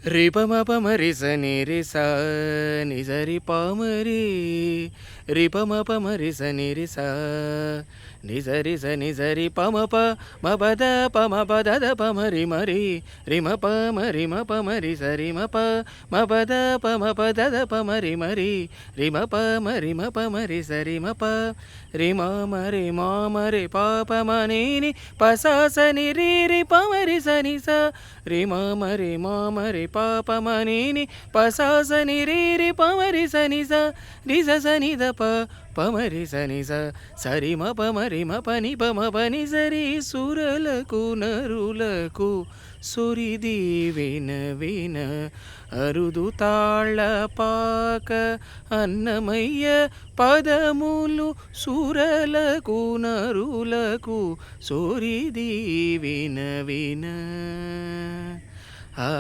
రిపమపమరి సని స నిజరి పామరి రిపమపమరి సని స నిజరి పమప మపద పమపద పమరి మరి రిమప మరిమప మరి సరిమప మపద పమపద పమరి మరి రిమప మరిమప మరి సరిమప రిమ మరి మామరి పాప మని పసాసని రి పమరి సని స రిమ మరి మామరి పాప మని పసాసని రి పమరి సని స నిజ సని ద పమరి సని స సరి మ పమరి మ పని పమ పని సరి సురలకు నరులకు సొరిది విన విన అరుదు తాళ పాక అన్నమయ్య పదములు సురలకు నరులకు సొరిది విన విన ఆ